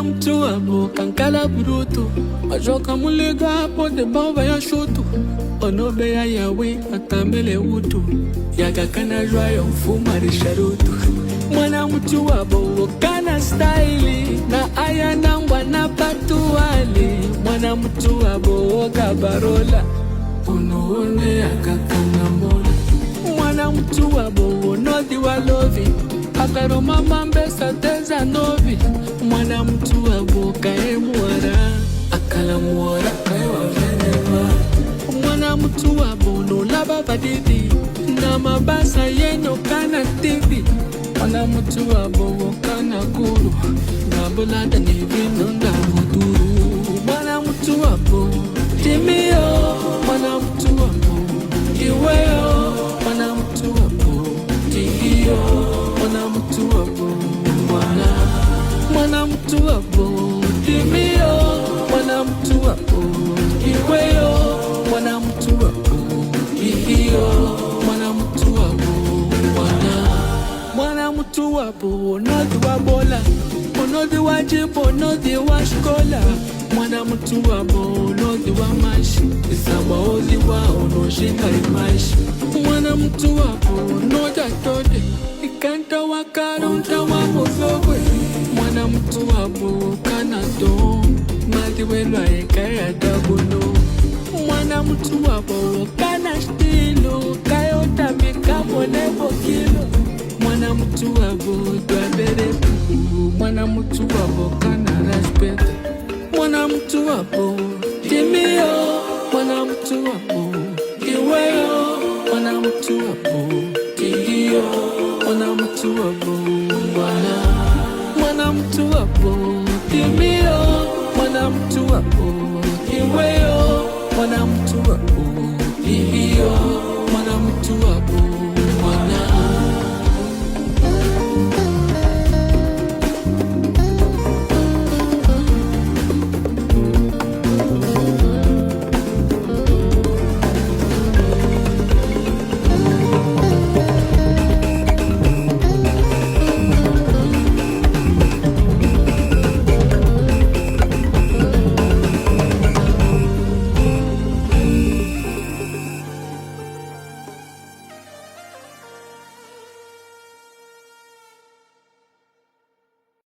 mtu abo kankala bruto majoka mulega hapo de bamba ya shoto onobe ya yawe atambele utu yakakana jwayo mfuma risharutu mwana mtu abo kana style na aya nangwa na patuali mwana mtu abo kabarola unoone akakana mola mwana mtu abo nodi walovi akaro mama mbesa teza novi mwana mtu abo kae muara akala muara kae waveneva mwana mtu abo no laba badidi na mabasa yenyo kana tibi mwana mtu abo kana kuru na bulada ni vino na muduru mwana mtu abo timio mwana mtu abo iweyo mwana mtu abo tiyo mwana mtu abo mwana mtu abo timio mwana mtu abo iweyo mwana mtu abo tiyo mwana mtu abo mwana mtu abo nodi wa bola nodi wa jibo nodi wa shkola mwana mtu abo nodi wa mashi isaba ozi wa onoshinga imashi mwana mtu abo noda tode ikanta wakaro ntawa mozogwe mwana mtu abo kanado madiwelwa ekaya dagono mwana mtu abo kana stilo kayota mikamo nebo kilo mwana mtu abo twabere mwana mtu abo kana respect mwana mtu abo timio mwana mtu abo iweyo mwana mtu abo tiyo mwana mtu abo mwana mtu abo timio mwana mtu abo iweyo mwana mtu abo tiyo mwana mtu abo